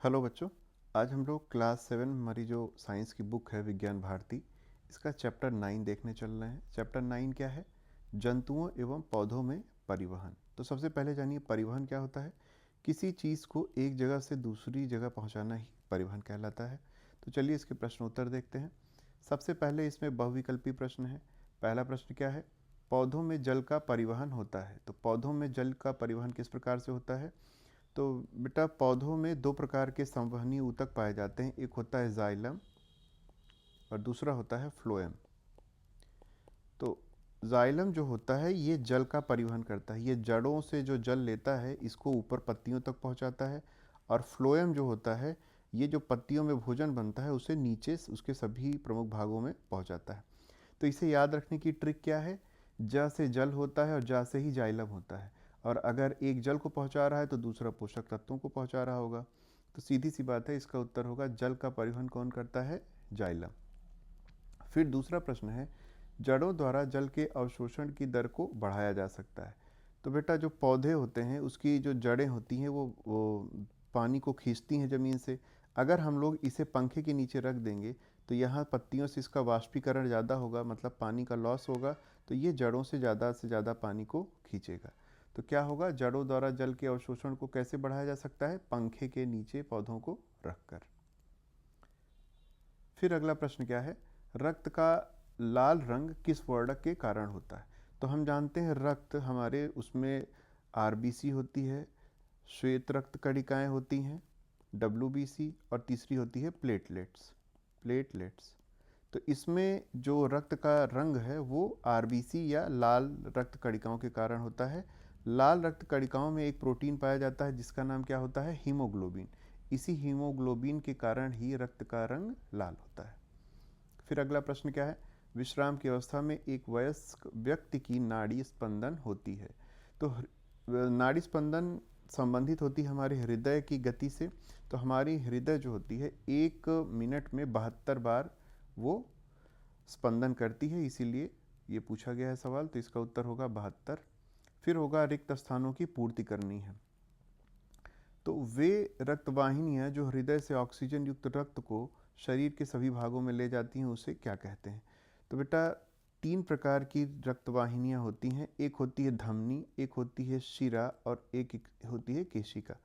Hello बच्चों। आज हम लोग क्लास 7 हमारी जो साइंस की बुक है विज्ञान भारती, इसका चैप्टर 9 देखने चल रहे हैं। चैप्टर 9 क्या है? जंतुओं एवं पौधों में परिवहन। तो सबसे पहले जानिए परिवहन क्या होता है। किसी चीज़ को एक जगह से दूसरी जगह पहुंचाना ही परिवहन कहलाता है। तो चलिए इसके प्रश्न उत्तर देखते हैं। सबसे पहले इसमें बहुविकल्पी प्रश्न है। पहला प्रश्न क्या है? पौधों में जल का परिवहन होता है। तो पौधों में जल का परिवहन किस प्रकार से होता है? तो बेटा पौधों में दो प्रकार के संवहनी ऊतक पाए जाते हैं, एक होता है जाइलम और दूसरा होता है फ्लोएम। तो जाइलम जो होता है ये जल का परिवहन करता है, ये जड़ों से जो जल लेता है इसको ऊपर पत्तियों तक पहुंचाता है। और फ्लोएम जो होता है ये जो पत्तियों में भोजन बनता है उसे नीचे उसके सभी प्रमुख भागों में पहुंचाता है। तो इसे याद रखने की ट्रिक क्या है? ज से जल होता है और जा से ही जाइलम होता है, और अगर एक जल को पहुंचा रहा है तो दूसरा पोषक तत्वों को पहुंचा रहा होगा। तो सीधी सी बात है, इसका उत्तर होगा जल का परिवहन कौन करता है? जाइलम। फिर दूसरा प्रश्न है, जड़ों द्वारा जल के अवशोषण की दर को बढ़ाया जा सकता है। तो बेटा जो पौधे होते हैं उसकी जो जड़ें होती हैं वो पानी को खींचती हैं ज़मीन से। अगर हम लोग इसे पंखे के नीचे रख देंगे तो यहाँ पत्तियों से इसका वाष्पीकरण ज़्यादा होगा, मतलब पानी का लॉस होगा। तो ये जड़ों से ज़्यादा पानी को खींचेगा। तो क्या होगा? जड़ों द्वारा जल के अवशोषण को कैसे बढ़ाया जा सकता है? पंखे के नीचे पौधों को रखकर। फिर अगला प्रश्न क्या है? रक्त का लाल रंग किस वर्णक के कारण होता है? तो हम जानते हैं रक्त हमारे उसमें आरबीसी होती है, श्वेत रक्त कणिकाएं होती हैं डब्ल्यूबीसी, और तीसरी होती है प्लेटलेट्स। प्लेटलेट्स। तो इसमें जो रक्त का रंग है वो आरबीसी या लाल रक्त कणिकाओं के कारण होता है। लाल रक्त कणिकाओं में एक प्रोटीन पाया जाता है जिसका नाम क्या होता है? हीमोग्लोबिन। इसी हीमोग्लोबिन के कारण ही रक्त का रंग लाल होता है। फिर अगला प्रश्न क्या है? विश्राम की अवस्था में एक वयस्क व्यक्ति की नाड़ी स्पंदन होती है। तो नाड़ी स्पंदन संबंधित होती है हमारे हृदय की गति से। तो हमारी हृदय जो होती है 1 मिनट में 72 बार वो स्पंदन करती है, इसीलिए ये पूछा गया है सवाल। तो इसका उत्तर होगा 72। फिर होगा रिक्त स्थानों की पूर्ति करनी है। तो वे रक्तवाहिनियाँ जो हृदय से ऑक्सीजन युक्त रक्त को शरीर के सभी भागों में ले जाती हैं उसे क्या कहते हैं? तो बेटा 3 प्रकार की रक्तवाहिनियाँ होती हैं, एक होती है धमनी, एक होती है शिरा और एक होती है केशिका।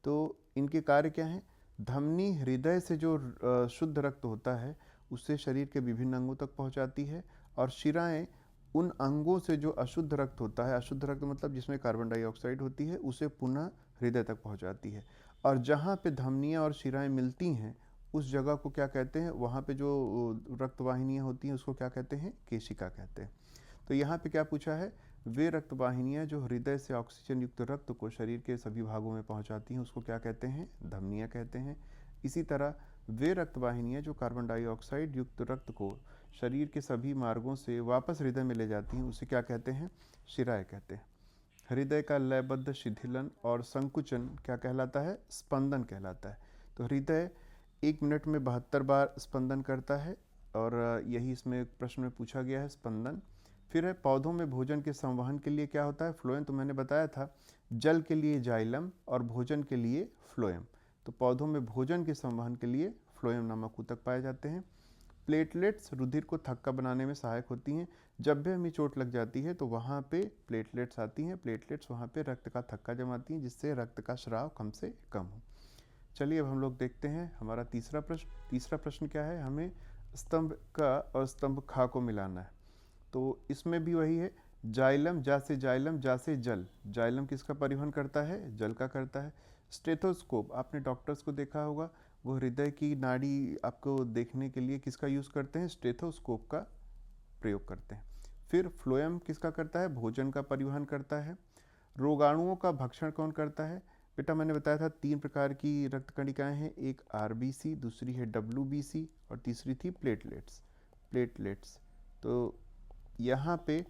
तो इनके कार्य क्या हैं? धमनी हृदय से जो शुद्ध रक्त होता है उससे शरीर के विभिन्न अंगों तक पहुंचाती है, और शिराएं उन अंगों से जो अशुद्ध रक्त होता है, अशुद्ध रक्त मतलब जिसमें कार्बन डाइऑक्साइड होती है, उसे पुनः हृदय तक पहुंचाती है। और जहाँ पे धमनियाँ और शिराएं मिलती हैं उस जगह को क्या कहते हैं? वहाँ पे जो रक्तवाहिनियाँ होती हैं उसको क्या कहते हैं? केशिका कहते हैं। तो यहाँ पे क्या पूछा है? वे रक्तवाहिनियाँ जो हृदय से ऑक्सीजन युक्त रक्त को शरीर के सभी भागों में पहुँचाती हैं उसको क्या कहते हैं? धमनियाँ कहते हैं। इसी तरह वे रक्तवाहिनियाँ जो कार्बन डाइऑक्साइड युक्त रक्त को शरीर के सभी मार्गों से वापस हृदय में ले जाती हैं उसे क्या कहते हैं? शिराएँ कहते हैं। हृदय का लयबद्ध शिथिलन और संकुचन क्या कहलाता है? स्पंदन कहलाता है। तो हृदय 1 मिनट में 72 बार स्पंदन करता है, और यही इसमें प्रश्न में पूछा गया है, स्पंदन। फिर है पौधों में भोजन के संवहन के लिए क्या होता है? फ्लोएम। तो मैंने बताया था जल के लिए जाइलम और भोजन के लिए फ्लोएम। तो पौधों में भोजन के संवहन के लिए फ्लोएम नामक ऊतक पाए जाते हैं। प्लेटलेट्स रुधिर को थक्का बनाने में सहायक होती हैं। जब भी हमें चोट लग जाती है तो वहाँ पे प्लेटलेट्स आती हैं, प्लेटलेट्स वहाँ पे रक्त का थक्का जमाती हैं जिससे रक्त का स्राव कम से कम हो। चलिए अब हम लोग देखते हैं हमारा तीसरा प्रश्न। तीसरा प्रश्न क्या है? हमें स्तंभ का और स्तंभ खा को मिलाना है। तो इसमें भी वही है, जाइलम जा से जाइलम जा से जल। जाइलम किसका परिवहन करता है? जल का करता है। स्टेथोस्कोप, आपने डॉक्टर्स को देखा होगा वो हृदय की नाड़ी आपको देखने के लिए किसका यूज़ करते हैं? स्टेथोस्कोप का प्रयोग करते हैं। फिर फ्लोएम किसका करता है? भोजन का परिवहन करता है। रोगाणुओं का भक्षण कौन करता है? बेटा मैंने बताया था 3 प्रकार की रक्त कणिकाएं हैं, एक आरबीसी, दूसरी है डब्ल्यूबीसी और तीसरी थी प्लेटलेट्स। प्लेटलेट्स। तो यहाँ पे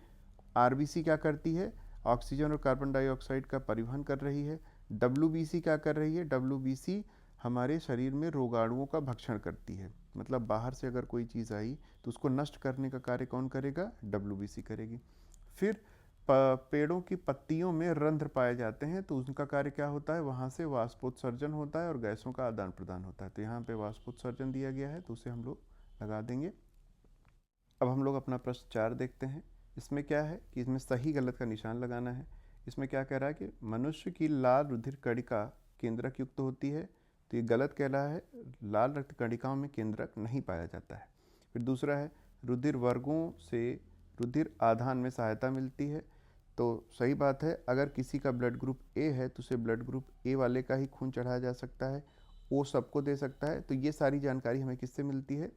आरबीसी क्या करती है? ऑक्सीजन और कार्बन डाइऑक्साइड का परिवहन कर रही है। डब्ल्यूबीसी क्या कर रही है? डब्ल्यूबीसी हमारे शरीर में रोगाणुओं का भक्षण करती है, मतलब बाहर से अगर कोई चीज़ आई तो उसको नष्ट करने का कार्य कौन करेगा? डब्ल्यूबीसी करेगी। फिर पेड़ों की पत्तियों में रंध्र पाए जाते हैं, तो उनका कार्य क्या होता है, वहाँ से वाष्पोत्सर्जन होता है और गैसों का आदान प्रदान होता है। तो यहाँ पे वाष्पोत्सर्जन दिया गया है, तो उसे हम लोग लगा देंगे। अब हम लोग अपना प्रश्न 4 देखते हैं। इसमें क्या है कि इसमें सही गलत का निशान लगाना है। इसमें क्या कह रहा है कि मनुष्य की लाल रुधिर कणिका केंद्रक युक्त होती है, तो ये गलत कह रहा है, लाल रक्त कणिकाओं में केंद्रक नहीं पाया जाता है। फिर दूसरा है रुधिर वर्गों से रुधिर आधान में सहायता मिलती है, तो सही बात है, अगर किसी का ब्लड ग्रुप ए है तो उसे ब्लड ग्रुप ए वाले का ही खून चढ़ाया जा सकता है, ओ सबको दे सकता है। तो ये सारी जानकारी हमें किससे मिलती है,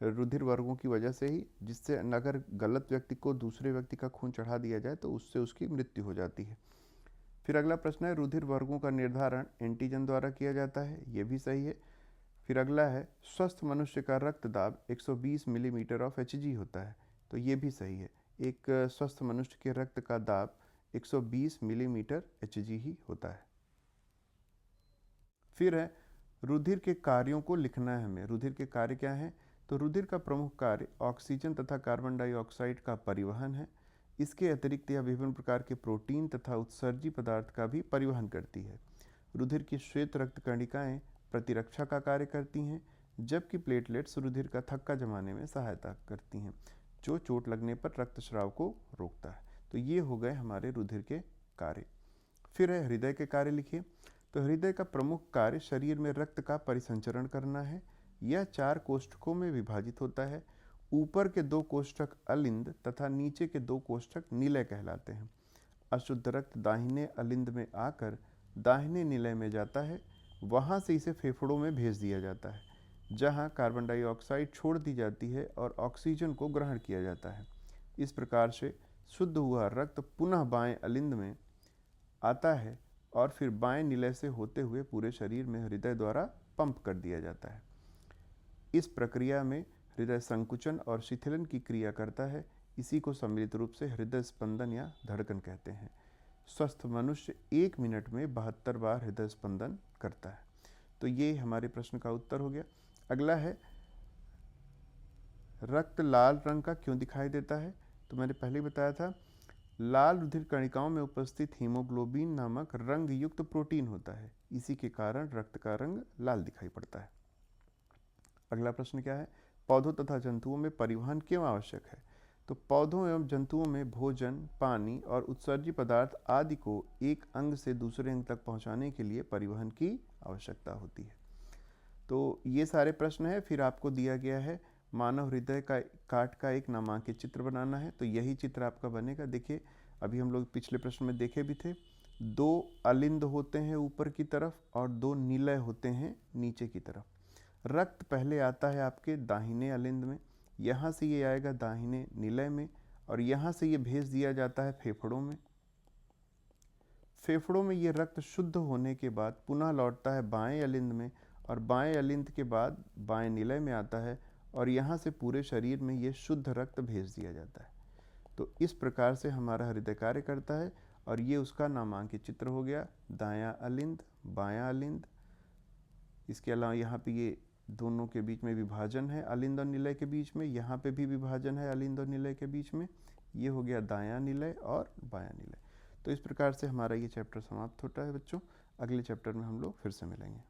रुधिर वर्गों की वजह से ही, जिससे अगर गलत व्यक्ति को दूसरे व्यक्ति का खून चढ़ा दिया जाए तो उससे उसकी मृत्यु हो जाती है। फिर अगला प्रश्न है रुधिर वर्गों का निर्धारण एंटीजन द्वारा किया जाता है, ये भी सही है। फिर अगला है स्वस्थ मनुष्य का रक्तदाब 120 मिलीमीटर ऑफ एचजी होता है, तो ये भी सही है। एक स्वस्थ मनुष्य के रक्त का दाब 120 मिलीमीटर एचजी ही होता है। फिर है रुधिर के कार्यों को लिखना है हमें। रुधिर के कार्य क्या हैं, तो रुधिर का प्रमुख कार्य ऑक्सीजन तथा कार्बन डाइऑक्साइड का परिवहन है। इसके अतिरिक्त यह विभिन्न प्रकार के प्रोटीन तथा उत्सर्जी पदार्थ का भी परिवहन करती है। रुधिर की श्वेत रक्त कणिकाएं प्रतिरक्षा का कार्य करती हैं, जबकि प्लेटलेट्स रुधिर का थक्का जमाने में सहायता करती हैं, जो चोट लगने पर रक्तस्राव को रोकता है। तो ये हो गए हमारे रुधिर के कार्य। फिर है हृदय के कार्य लिखिए। तो हृदय का प्रमुख कार्य शरीर में रक्त का परिसंचरण करना है। यह 4 कोष्ठकों में विभाजित होता है। ऊपर के 2 कोष्ठक अलिंद तथा नीचे के 2 कोष्ठक निलय कहलाते हैं। अशुद्ध रक्त दाहिने अलिंद में आकर दाहिने निलय में जाता है, वहाँ से इसे फेफड़ों में भेज दिया जाता है, जहाँ कार्बन डाइऑक्साइड छोड़ दी जाती है और ऑक्सीजन को ग्रहण किया जाता है। इस प्रकार से शुद्ध हुआ रक्त पुनः बाएं अलिंद में आता है और फिर बाएं निलय से होते हुए पूरे शरीर में हृदय द्वारा पंप कर दिया जाता है। इस प्रक्रिया में हृदय संकुचन और शिथिलन की क्रिया करता है। इसी को सम्मिलित रूप से हृदय स्पंदन या धड़कन कहते हैं। स्वस्थ मनुष्य 1 मिनट में 72 बार हृदय स्पंदन करता है। तो ये हमारे प्रश्न का उत्तर हो गया। अगला है रक्त लाल रंग का क्यों दिखाई देता है। तो मैंने पहले बताया था, लाल रुधिर कणिकाओं में उपस्थित हीमोग्लोबिन नामक रंग युक्त प्रोटीन होता है, इसी के कारण रक्त का रंग लाल दिखाई पड़ता है। अगला प्रश्न क्या है, पौधों तथा जंतुओं में परिवहन क्यों आवश्यक है। तो पौधों एवं जंतुओं में भोजन, पानी और उत्सर्जी पदार्थ आदि को एक अंग से दूसरे अंग तक पहुंचाने के लिए परिवहन की आवश्यकता होती है। तो ये सारे प्रश्न हैं। फिर आपको दिया गया है मानव हृदय का काट का एक नामांकित चित्र बनाना है, तो यही चित्र आपका बनेगा। देखिए, अभी हम लोग पिछले प्रश्न में देखे भी थे, 2 अलिंद होते हैं ऊपर की तरफ और 2 निलय होते हैं नीचे की तरफ। रक्त पहले आता है आपके दाहिने अलिंद में, यहाँ से ये आएगा दाहिने निलय में और यहाँ से ये भेज दिया जाता है फेफड़ों में। फेफड़ों में ये रक्त शुद्ध होने के बाद पुनः लौटता है बाएं अलिंद में और बाएं अलिंद के बाद बाएं निलय में आता है और यहाँ से पूरे शरीर में ये शुद्ध रक्त भेज दिया जाता है। तो इस प्रकार से हमारा हृदय कार्य करता है और ये उसका नामांकित चित्र हो गया, दायां अलिंद, बायां अलिंद। इसके अलावा यहाँ पे ये दोनों के बीच में विभाजन है अलिंद और निलय के बीच में, यहाँ पे भी विभाजन है अलिंद और निलय के बीच में। ये हो गया दायां निलय और बायां निलय। तो इस प्रकार से हमारा ये चैप्टर समाप्त होता है बच्चों। अगले चैप्टर में हम लोग फिर से मिलेंगे।